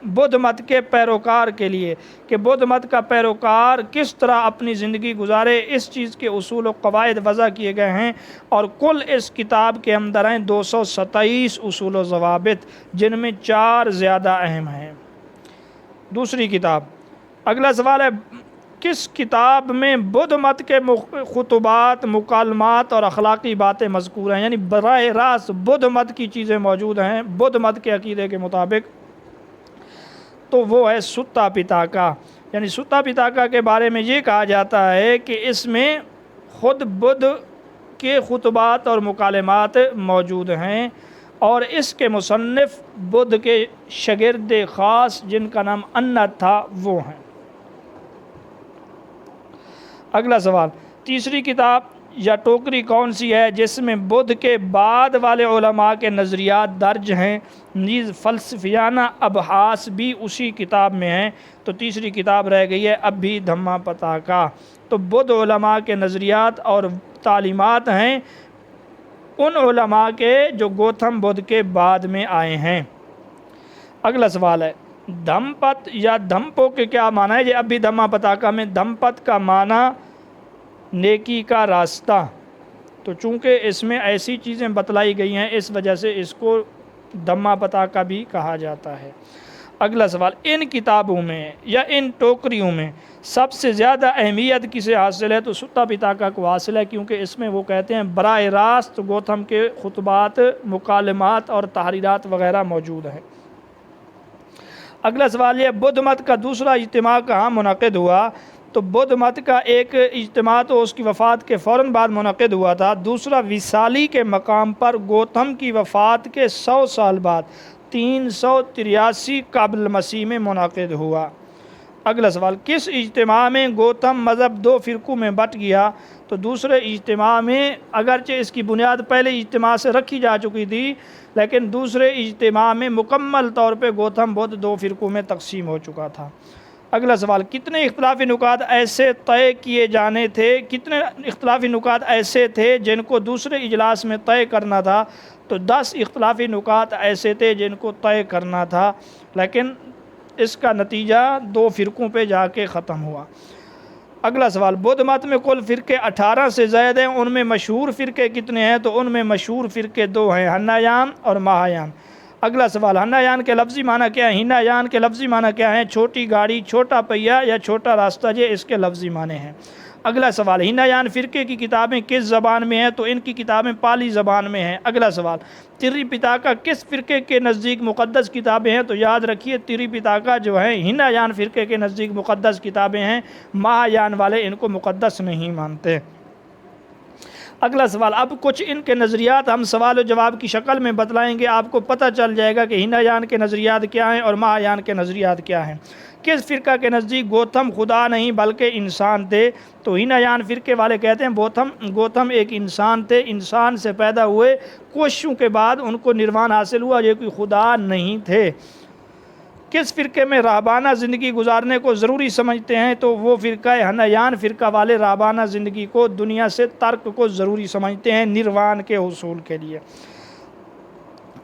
بدھ مت کے پیروکار کے لیے، کہ بدھ مت کا پیروکار کس طرح اپنی زندگی گزارے، اس چیز کے اصول و قواعد وضع کیے گئے ہیں، اور کل اس کتاب کے اندر ہیں 227 اصول و ضوابط، جن میں 4 زیادہ اہم ہیں۔ دوسری کتاب، اگلا سوال ہے، کس کتاب میں بدھ مت کے خطبات، مکالمات اور اخلاقی باتیں مذکور ہیں، یعنی براہ راست بدھ مت کی چیزیں موجود ہیں بدھ مت کے عقیدے کے مطابق، تو وہ ہے ستا پتاکا۔ یعنی ستا پتاکا کے بارے میں یہ کہا جاتا ہے کہ اس میں خود بدھ کے خطبات اور مکالمات موجود ہیں، اور اس کے مصنف بدھ کے شاگرد خاص جن کا نام انت تھا وہ ہیں۔ اگلا سوال، تیسری کتاب یا ٹوکری کون سی ہے جس میں بدھ کے بعد والے علماء کے نظریات درج ہیں، نیز فلسفیانہ ابحاث بھی اسی کتاب میں ہیں؟ تو تیسری کتاب رہ گئی ہے ابھی دھما پتاکا۔ تو بدھ علماء کے نظریات اور تعلیمات ہیں ان علماء کے جو گوتم بدھ کے بعد میں آئے ہیں۔ اگلا سوال ہے، دھم پت یا دھمپو کے کیا معنی ہے؟ یہ ابھی دھما پتاکا میں دھم پت کا معنی نیکی کا راستہ، تو چونکہ اس میں ایسی چیزیں بتلائی گئی ہیں اس وجہ سے اس کو دھما پتاکا بھی کہا جاتا ہے۔ اگلا سوال، ان کتابوں میں یا ان ٹوکریوں میں سب سے زیادہ اہمیت کسے حاصل ہے؟ تو ستا پتاکا کو حاصل ہے، کیونکہ اس میں وہ کہتے ہیں براہ راست گوتم کے خطبات، مکالمات اور تحریرات وغیرہ موجود ہیں۔ اگلا سوال یہ، بدھ مت کا دوسرا اجتماع کہاں منعقد ہوا؟ تو بدھ مت کا ایک اجتماع تو اس کی وفات کے فوراً بعد منعقد ہوا تھا، دوسرا ویسالی کے مقام پر گوتم کی وفات کے 100 سال بعد 383 قبل مسیح میں منعقد ہوا۔ اگلا سوال، کس اجتماع میں گوتم مذہب 2 فرقوں میں بٹ گیا؟ تو دوسرے اجتماع میں، اگرچہ اس کی بنیاد پہلے اجتماع سے رکھی جا چکی تھی، لیکن دوسرے اجتماع میں مکمل طور پہ گوتم بدھ 2 فرقوں میں تقسیم ہو چکا تھا۔ اگلا سوال، کتنے اختلافی نکات ایسے طے کیے جانے تھے، کتنے اختلافی نکات ایسے تھے جن کو دوسرے اجلاس میں طے کرنا تھا؟ تو 10 اختلافی نکات ایسے تھے جن کو طے کرنا تھا، لیکن اس کا نتیجہ 2 فرقوں پہ جا کے ختم ہوا۔ اگلا سوال، بدھ مت میں کل فرقے 18 سے زائد ہیں، ان میں مشہور فرقے کتنے ہیں؟ تو ان میں مشہور فرقے 2 ہیں، ہنایان اور مہایان۔ اگلا سوال، ہنایان کے لفظی معنی کیا ہے؟ ہنایان کے لفظی معنی کیا ہیں؟ چھوٹی گاڑی، چھوٹا پہیہ یا چھوٹا راستہ، یہ اس کے لفظی معنی ہیں۔ اگلا سوال، ہنایان فرقے کی کتابیں کس زبان میں ہیں؟ تو ان کی کتابیں پالی زبان میں ہیں۔ اگلا سوال، تری پتاکا کس فرقے کے نزدیک مقدس کتابیں ہیں؟ تو یاد رکھیے تری پتاکا جو ہیں ہنایان فرقے کے نزدیک مقدس کتابیں ہیں، مہایان والے ان کو مقدس نہیں مانتے۔ اگلا سوال، اب کچھ ان کے نظریات ہم سوال و جواب کی شکل میں بتلائیں گے، آپ کو پتہ چل جائے گا کہ ہنایان کے نظریات کیا ہیں اور مہایان کے نظریات کیا ہیں۔ کس فرقہ کے نزدیک گوتم خدا نہیں بلکہ انسان تھے؟ تو ہنایان فرقے والے کہتے ہیں گوتم ایک انسان تھے، انسان سے پیدا ہوئے، کوششوں کے بعد ان کو نروان حاصل ہوا، یہ کوئی خدا نہیں تھے۔ کس فرقے میں راہبانہ زندگی گزارنے کو ضروری سمجھتے ہیں؟ تو وہ فرقہ ہنایان فرقہ والے راہبانہ زندگی کو، دنیا سے ترک کو ضروری سمجھتے ہیں نروان کے حصول کے لیے۔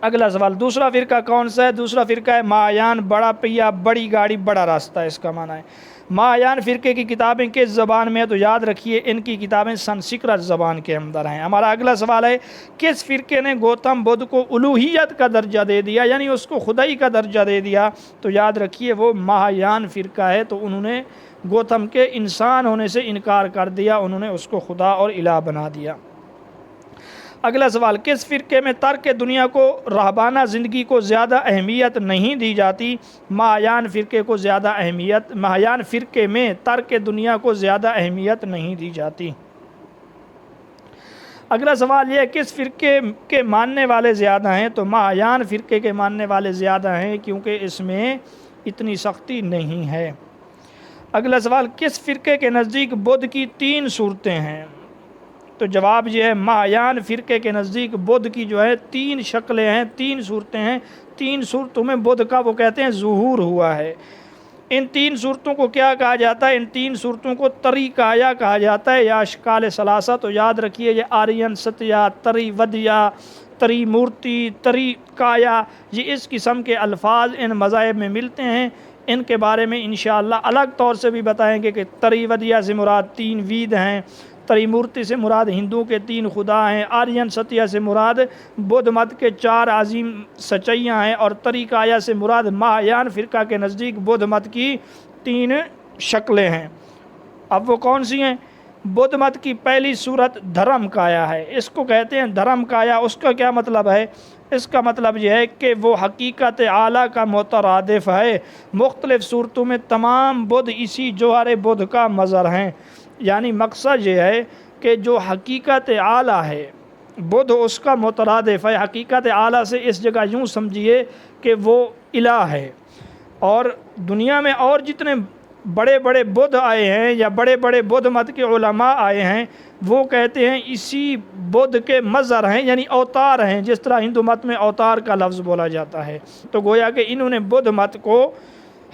اگلا سوال، دوسرا فرقہ کون سا ہے؟ دوسرا فرقہ ہے مہایان، بڑا پہیہ، بڑی گاڑی، بڑا راستہ، اس کا معنی ہے۔ مہایان فرقے کی کتابیں کس زبان میں ہیں؟ تو یاد رکھیے ان کی کتابیں سنسکرت زبان کے اندر ہیں۔ ہمارا اگلا سوال ہے، کس فرقے نے گوتم بدھ کو الوہیت کا درجہ دے دیا، یعنی اس کو خدائی کا درجہ دے دیا؟ تو یاد رکھیے وہ مہایان فرقہ ہے، تو انہوں نے گوتم کے انسان ہونے سے انکار کر دیا، انہوں نے اس کو خدا اور الہ بنا دیا۔ اگلا سوال، کس فرقے میں ترک دنیا کو، راہبانہ زندگی کو زیادہ اہمیت نہیں دی جاتی؟ مہایان فرقے کو زیادہ اہمیت، مہایان فرقے میں ترک دنیا کو زیادہ اہمیت نہیں دی جاتی۔ اگلا سوال یہ ہے، کس فرقے کے ماننے والے زیادہ ہیں؟ تو مہایان فرقے کے ماننے والے زیادہ ہیں، کیونکہ اس میں اتنی سختی نہیں ہے۔ اگلا سوال، کس فرقے کے نزدیک بدھ کی 3 صورتیں ہیں؟ تو جواب یہ ہے مہایان فرقے کے نزدیک بدھ کی جو ہے 3 شکلیں ہیں، 3 صورتیں ہیں، 3 صورتوں میں بدھ کا وہ کہتے ہیں ظہور ہوا ہے۔ ان 3 صورتوں کو کیا کہا جاتا ہے؟ ان 3 صورتوں کو تری کایا کہا جاتا ہے یا اشکال ثلاثہ۔ تو یاد رکھیے یہ آرین ستیا، تری ودیا، تری مورتی، تری کایا، یہ اس قسم کے الفاظ ان مذاہب میں ملتے ہیں۔ ان کے بارے میں انشاءاللہ الگ طور سے بھی بتائیں گے کہ تری ودیا سے مراد 3 وید ہیں، تری مورتی سے مراد ہندوؤں کے 3 خدا ہیں، آرین ستیہ سے مراد بدھ مت کے 4 عظیم سچائیاں ہیں، اور تری کایا سے مراد مہایان فرقہ کے نزدیک بدھ مت کی 3 شکلیں ہیں۔ اب وہ کون سی ہیں؟ بدھ مت کی پہلی صورت دھرم کایا ہے، اس کو کہتے ہیں دھرم کایا۔ اس کا کیا مطلب ہے؟ اس کا مطلب یہ ہے کہ وہ حقیقت اعلیٰ کا مترادف ہے۔ مختلف صورتوں میں تمام بدھ اسی جوہر بدھ کا مظہر ہیں، یعنی مقصد یہ ہے کہ جو حقیقت اعلیٰ ہے بدھ اس کا مترادف ہے۔ حقیقت اعلیٰ سے اس جگہ یوں سمجھیے کہ وہ الہ ہے، اور دنیا میں اور جتنے بڑے بڑے بدھ آئے ہیں یا بڑے بڑے بدھ مت کے علماء آئے ہیں وہ کہتے ہیں اسی بدھ کے مظہر ہیں، یعنی اوتار ہیں، جس طرح ہندو مت میں اوتار کا لفظ بولا جاتا ہے۔ تو گویا کہ انہوں نے بدھ مت کو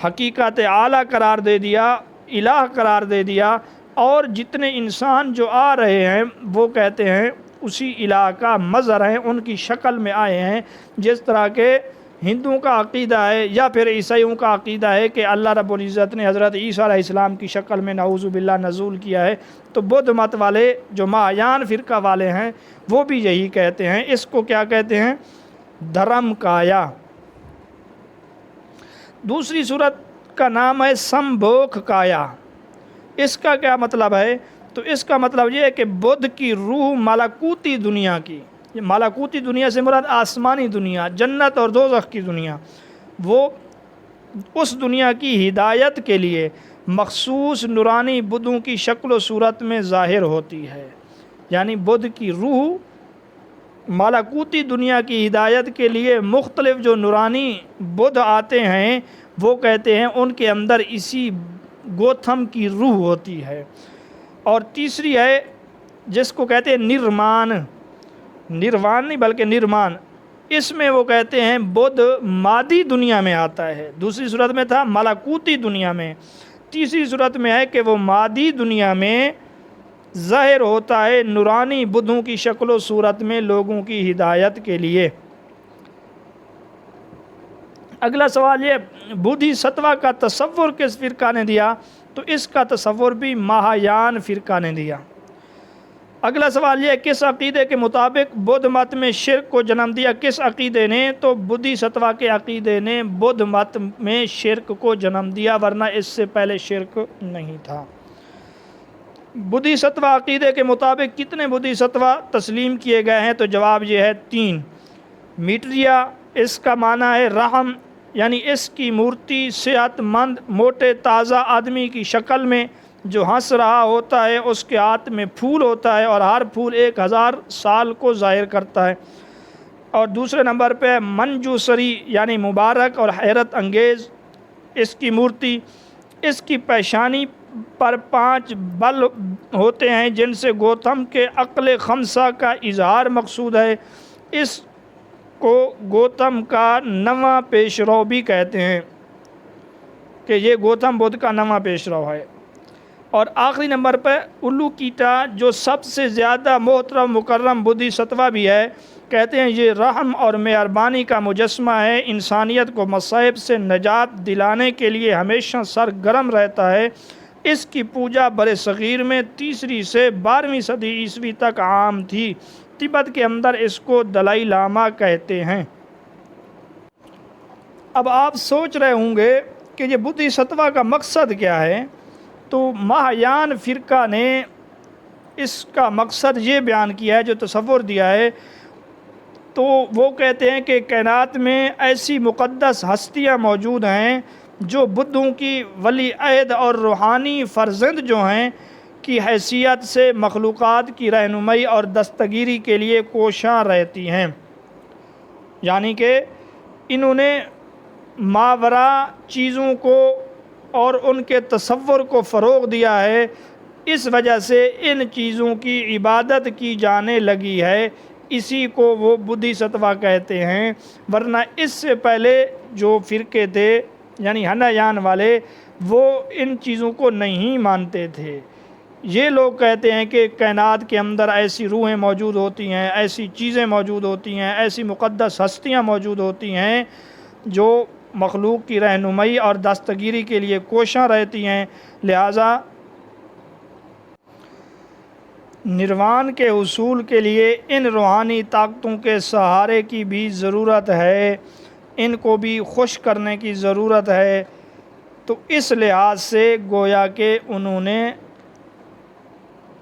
حقیقت اعلیٰ قرار دے دیا، الہ قرار دے دیا، اور جتنے انسان جو آ رہے ہیں وہ کہتے ہیں اسی الہ کا مظہر ہیں، ان کی شکل میں آئے ہیں۔ جس طرح کہ ہندوؤں کا عقیدہ ہے یا پھر عیسائیوں کا عقیدہ ہے کہ اللہ رب العزت نے حضرت عیسیٰ علیہ السلام کی شکل میں نعوذ باللہ نزول کیا ہے، تو بدھ مت والے جو مہایان فرقہ والے ہیں وہ بھی یہی کہتے ہیں۔ اس کو کیا کہتے ہیں؟ دھرم کایا۔ دوسری صورت کا نام ہے سمبھوک کایا۔ اس کا کیا مطلب ہے؟ تو اس کا مطلب یہ ہے کہ بدھ کی روح ملکوتی دنیا کی، ملکوتی دنیا سے مراد آسمانی دنیا، جنت اور دوزخ کی دنیا، وہ اس دنیا کی ہدایت کے لیے مخصوص نورانی بدھوں کی شکل و صورت میں ظاہر ہوتی ہے۔ یعنی بدھ کی روح ملکوتی دنیا کی ہدایت کے لیے مختلف جو نورانی بدھ آتے ہیں وہ کہتے ہیں ان کے اندر اسی گوتم کی روح ہوتی ہے۔ اور تیسری ہے جس کو کہتے ہیں نرمان، نروان نہیں بلکہ نرمان، اس میں وہ کہتے ہیں بدھ مادی دنیا میں آتا ہے۔ دوسری صورت میں تھا ملکوتی دنیا میں، تیسری صورت میں ہے کہ وہ مادی دنیا میں ظاہر ہوتا ہے نورانی بدھوں کی شکل و صورت میں لوگوں کی ہدایت کے لیے۔ اگلا سوال یہ بدھی ستوا کا تصور کس فرقہ نے دیا؟ تو اس کا تصور بھی مہایان فرقہ نے دیا۔ اگلا سوال یہ کس عقیدے کے مطابق بدھ مت میں شرک کو جنم دیا؟ کس عقیدے نے؟ تو بدھی ستوا کے عقیدے نے بدھ مت میں شرک کو جنم دیا، ورنہ اس سے پہلے شرک نہیں تھا۔ بدھی ستوا عقیدے کے مطابق کتنے بدھی ستوا تسلیم کیے گئے ہیں؟ تو جواب یہ ہے 3۔ میٹریا، اس کا معنی ہے رحم، یعنی اس کی مورتی صحت مند موٹے تازہ آدمی کی شکل میں جو ہنس رہا ہوتا ہے، اس کے ہاتھ میں پھول ہوتا ہے اور ہر پھول 1000 سال کو ظاہر کرتا ہے۔ اور دوسرے نمبر پہ منجوسری، یعنی مبارک اور حیرت انگیز اس کی مورتی، اس کی پیشانی پر 5 بل ہوتے ہیں جن سے گوتم کے عقل خمسہ کا اظہار مقصود ہے۔ اس کو گوتم کا نواں پیش رو بھی کہتے ہیں کہ یہ گوتم بدھ کا نواں پیش رو ہے۔ اور آخری نمبر پہ الوکیٹا، جو سب سے زیادہ محترم مکرم بدھی ستوا بھی ہے، کہتے ہیں یہ رحم اور مہربانی کا مجسمہ ہے، انسانیت کو مصائب سے نجات دلانے کے لیے ہمیشہ سرگرم رہتا ہے۔ اس کی پوجا بر صغیر میں 3 سے 12ویں صدی عیسوی تک عام تھی۔ تبت کے اندر اس کو دلائی لاما کہتے ہیں۔ اب آپ سوچ رہے ہوں گے کہ یہ بدھی ستوا کا مقصد کیا ہے؟ تو مہایان فرقہ نے اس کا مقصد یہ بیان کیا ہے، جو تصور دیا ہے، تو وہ کہتے ہیں کہ کائنات میں ایسی مقدس ہستیاں موجود ہیں جو بدھوں کی ولی عہد اور روحانی فرزند جو ہیں کی حیثیت سے مخلوقات کی رہنمائی اور دستگیری کے لیے کوشاں رہتی ہیں۔ یعنی کہ انہوں نے ماورا چیزوں کو اور ان کے تصور کو فروغ دیا ہے، اس وجہ سے ان چیزوں کی عبادت کی جانے لگی ہے، اسی کو وہ بدھی ستوا کہتے ہیں۔ ورنہ اس سے پہلے جو فرقے تھے یعنی ہنایان والے، وہ ان چیزوں کو نہیں مانتے تھے۔ یہ لوگ کہتے ہیں کہ کائنات کے اندر ایسی روحیں موجود ہوتی ہیں، ایسی چیزیں موجود ہوتی ہیں، ایسی مقدس ہستیاں موجود ہوتی ہیں جو مخلوق کی رہنمائی اور دستگیری کے لیے کوشاں رہتی ہیں، لہٰذا نروان کے حصول کے لیے ان روحانی طاقتوں کے سہارے کی بھی ضرورت ہے، ان کو بھی خوش کرنے کی ضرورت ہے۔ تو اس لحاظ سے گویا کہ انہوں نے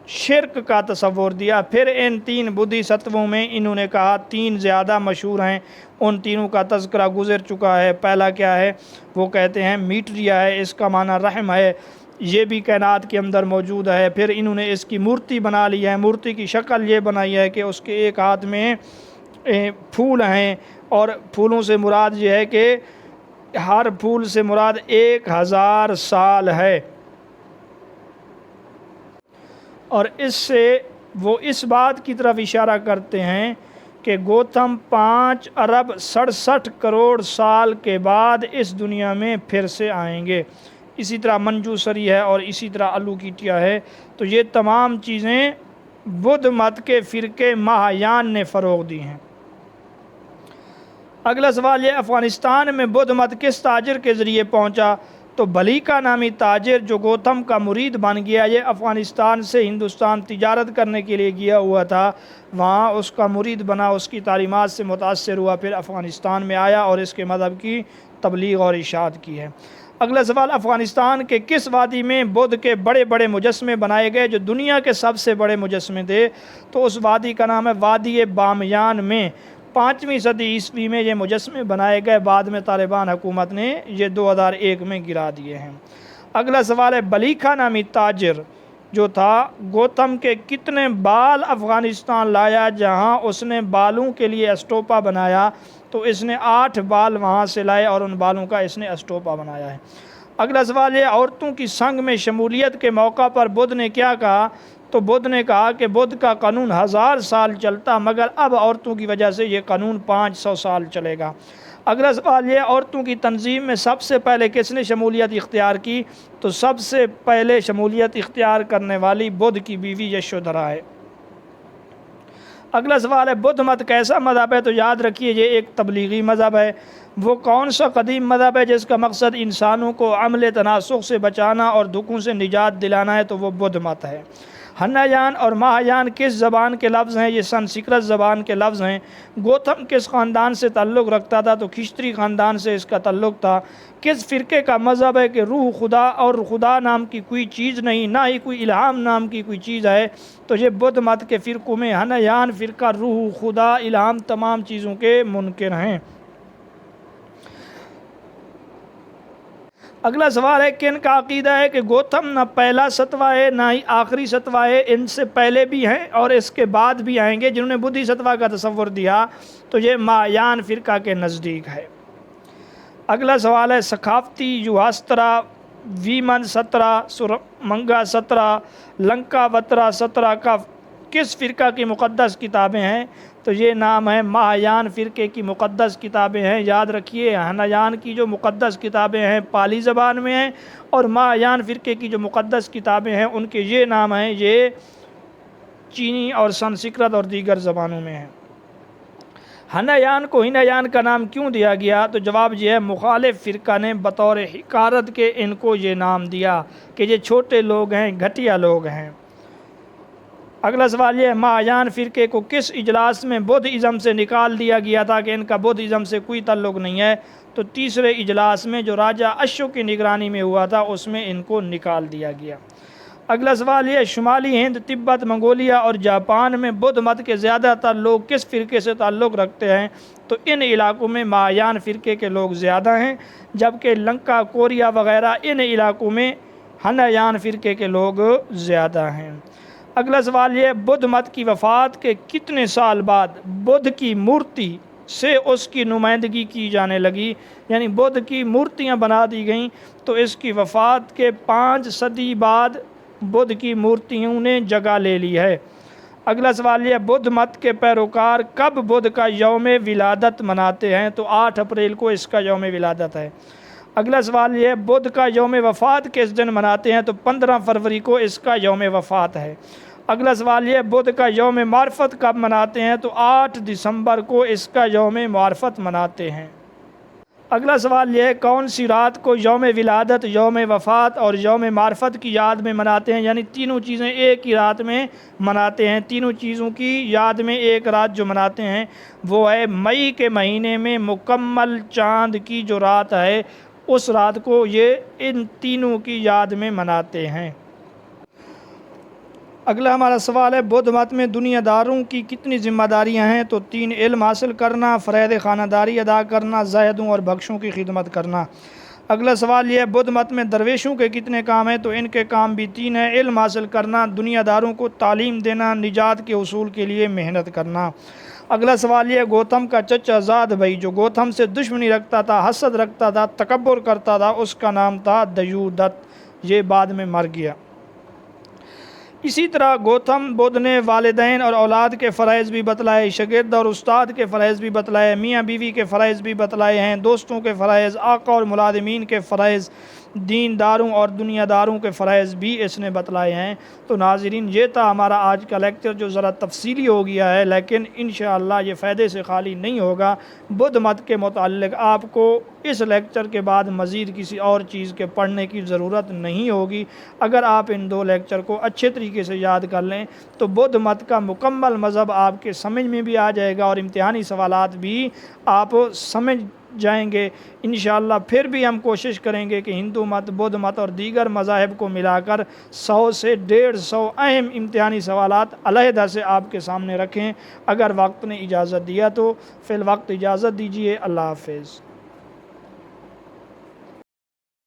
شرک کا تصور دیا۔ پھر ان 3 بدھستووں میں انہوں نے کہا 3 زیادہ مشہور ہیں، ان تینوں کا تذکرہ گزر چکا ہے۔ پہلا کیا ہے؟ وہ کہتے ہیں میٹریا ہے، اس کا معنی رحم ہے، یہ بھی کائنات کے اندر موجود ہے۔ پھر انہوں نے اس کی مورتی بنا لی ہے، مورتی کی شکل یہ بنائی ہے کہ اس کے ایک ہاتھ میں پھول ہیں، اور پھولوں سے مراد یہ ہے کہ ہر پھول سے مراد 1000 سال ہے، اور اس سے وہ اس بات کی طرف اشارہ کرتے ہیں کہ گوتم 5 ارب 67 کروڑ سال کے بعد اس دنیا میں پھر سے آئیں گے۔ اسی طرح منجوسری ہے اور اسی طرح الوکیٹیا ہے۔ تو یہ تمام چیزیں بدھ مت کے فرقے مہایان نے فروغ دی ہیں۔ اگلا سوال یہ، افغانستان میں بدھ مت کس تاجر کے ذریعے پہنچا؟ تو بلیکا نامی تاجر جو گوتم کا مرید بن گیا، یہ افغانستان سے ہندوستان تجارت کرنے کے لیے گیا ہوا تھا، وہاں اس کا مرید بنا، اس کی تعلیمات سے متاثر ہوا، پھر افغانستان میں آیا اور اس کے مذہب کی تبلیغ اور اشاعت کی ہے۔ اگلا سوال، افغانستان کے کس وادی میں بدھ کے بڑے بڑے مجسمے بنائے گئے جو دنیا کے سب سے بڑے مجسمے تھے؟ تو اس وادی کا نام ہے وادی بامیان میں۔ 5ویں صدی عیسوی میں یہ مجسمے بنائے گئے، بعد میں طالبان حکومت نے یہ 2001 میں گرا دیے ہیں۔ اگلا سوال ہے، بلیکا نامی تاجر جو تھا گوتم کے کتنے بال افغانستان لایا جہاں اس نے بالوں کے لیے اسٹوپا بنایا؟ تو اس نے 8 بال وہاں سے لائے اور ان بالوں کا اس نے اسٹوپا بنایا ہے۔ اگلا سوال یہ، عورتوں کی سنگ میں شمولیت کے موقع پر بدھ نے کیا کہا؟ تو بدھ نے کہا کہ بدھ کا قانون 1000 سال چلتا، مگر اب عورتوں کی وجہ سے یہ قانون 500 سال چلے گا۔ اگلا سوال یہ، عورتوں کی تنظیم میں سب سے پہلے کس نے شمولیت اختیار کی؟ تو سب سے پہلے شمولیت اختیار کرنے والی بدھ کی بیوی یشودھرا ہے۔ اگلا سوال ہے، بدھ مت کیسا مذہب ہے؟ تو یاد رکھیے یہ ایک تبلیغی مذہب ہے۔ وہ کون سا قدیم مذہب ہے جس کا مقصد انسانوں کو عمل تناسخ سے بچانا اور دکھوں سے نجات دلانا ہے؟ تو وہ بدھ مت ہے۔ ہنایان اور مہایان کس زبان کے لفظ ہیں؟ یہ سنسکرت زبان کے لفظ ہیں۔ گوتم کس خاندان سے تعلق رکھتا تھا؟ تو کھشتری خاندان سے اس کا تعلق تھا۔ کس فرقے کا مذہب ہے کہ روح خدا اور خدا نام کی کوئی چیز نہیں، نہ ہی کوئی الہام نام کی کوئی چیز ہے؟ تو یہ بدھ مت کے فرقوں میں ہنایان فرقہ روح، خدا، الہام تمام چیزوں کے منکر ہیں۔ اگلا سوال ہے، کن کا عقیدہ ہے کہ گوتم نہ پہلا ستوا ہے نہ ہی آخری ستوا ہے، ان سے پہلے بھی ہیں اور اس کے بعد بھی آئیں گے؟ جنہوں نے بدھی ستوا کا تصور دیا تو یہ مہایان فرقہ کے نزدیک ہے۔ اگلا سوال ہے، ثقافتی یوہاسترا، ویمن 17، سورمنگا 17، لنکا وترا 17 کا کس فرقہ کی مقدس کتابیں ہیں؟ تو یہ نام ہے مہایان فرقے کی مقدس کتابیں ہیں۔ یاد رکھیے ہنایان کی جو مقدس کتابیں ہیں پالی زبان میں ہیں، اور مہایان فرقے کی جو مقدس کتابیں ہیں ان کے یہ نام ہیں، یہ چینی اور سنسکرت اور دیگر زبانوں میں ہیں۔ ہنایان کو ہنایان کا نام کیوں دیا گیا؟ تو جواب یہ ہے، مخالف فرقہ نے بطور حقارت کے ان کو یہ نام دیا کہ یہ چھوٹے لوگ ہیں، گھٹیا لوگ ہیں۔ اگلا سوال یہ ہے، مہایان فرقے کو کس اجلاس میں بدھ ازم سے نکال دیا گیا تھا کہ ان کا بدھ ازم سے کوئی تعلق نہیں ہے؟ تو تیسرے اجلاس میں جو راجہ اشوک کی نگرانی میں ہوا تھا اس میں ان کو نکال دیا گیا۔ اگلا سوال یہ، شمالی ہند، تبت، منگولیا اور جاپان میں بدھ مت کے زیادہ تر لوگ کس فرقے سے تعلق رکھتے ہیں؟ تو ان علاقوں میں مہایان فرقے کے لوگ زیادہ ہیں، جبکہ لنکا، کوریا وغیرہ ان علاقوں میں ہنایان فرقے کے لوگ زیادہ ہیں۔ اگلا سوال یہ، بدھ مت کی وفات کے کتنے سال بعد بدھ کی مورتی سے اس کی نمائندگی کی جانے لگی؟ یعنی بدھ کی مورتیاں بنا دی گئیں تو اس کی وفات کے 5 صدی بعد بدھ کی مورتیوں نے جگہ لے لی ہے۔ اگلا سوال یہ، بدھ مت کے پیروکار کب بدھ کا یوم ولادت مناتے ہیں؟ تو 8 اپریل کو اس کا یوم ولادت ہے۔ اگلا سوال یہ، بدھ کا یوم وفات کس دن مناتے ہیں؟ تو 15 فروری کو اس کا یوم وفات ہے۔ اگلا سوال یہ، بدھ کا یوم معرفت کب مناتے ہیں؟ تو 8 دسمبر کو اس کا یوم معرفت مناتے ہیں۔ اگلا سوال یہ، کون سی رات کو یوم ولادت، یوم وفات اور یوم معرفت کی یاد میں مناتے ہیں؟ یعنی تینوں چیزیں ایک ہی رات میں مناتے ہیں۔ تینوں چیزوں کی یاد میں ایک رات جو مناتے ہیں وہ ہے مئی کے مہینے میں مکمل چاند کی جو رات ہے اس رات کو یہ ان تینوں کی یاد میں مناتے ہیں۔ اگلا ہمارا سوال ہے بدھ مت میں دنیا داروں کی کتنی ذمہ داریاں ہیں؟ تو 3: علم حاصل کرنا، فرائض خانہ داری ادا کرنا، زاہدوں اور بخشوں کی خدمت کرنا۔ اگلا سوال یہ ہے بدھ مت میں درویشوں کے کتنے کام ہیں؟ تو ان کے کام بھی 3 ہیں: علم حاصل کرنا، دنیا داروں کو تعلیم دینا، نجات کے حصول کے لیے محنت کرنا۔ اگلا سوال یہ ہے گوتم کا چچا زاد بھائی جو گوتم سے دشمنی رکھتا تھا، حسد رکھتا تھا، تکبر کرتا تھا، اس کا نام تھا دیودت، یہ بعد میں مر گیا۔ اسی طرح گوتم بدھ نے والدین اور اولاد کے فرائض بھی بتلائے، شاگرد اور استاد کے فرائض بھی بتلائے، میاں بیوی کے فرائض بھی بتلائے ہیں، دوستوں کے فرائض، آقا اور ملازمین کے فرائض، دینداروں اور دنیا داروں کے فرائض بھی اس نے بتلائے ہیں۔ تو ناظرین یہ تھا ہمارا آج کا لیکچر جو ذرا تفصیلی ہو گیا ہے، لیکن انشاءاللہ یہ فائدے سے خالی نہیں ہوگا۔ بدھ مت کے متعلق آپ کو اس لیکچر کے بعد مزید کسی اور چیز کے پڑھنے کی ضرورت نہیں ہوگی۔ اگر آپ ان 2 لیکچر کو اچھے طریقے سے یاد کر لیں تو بدھ مت کا مکمل مذہب آپ کے سمجھ میں بھی آ جائے گا اور امتحانی سوالات بھی آپ سمجھ جائیں گے انشاءاللہ۔ پھر بھی ہم کوشش کریں گے کہ ہندو مت، بدھ مت اور دیگر مذاہب کو ملا کر 100 سے 150 اہم امتحانی سوالات علیحدہ سے آپ کے سامنے رکھیں۔ اگر وقت نے اجازت دیا تو فی الوقت اجازت دیجیے۔ اللہ حافظ۔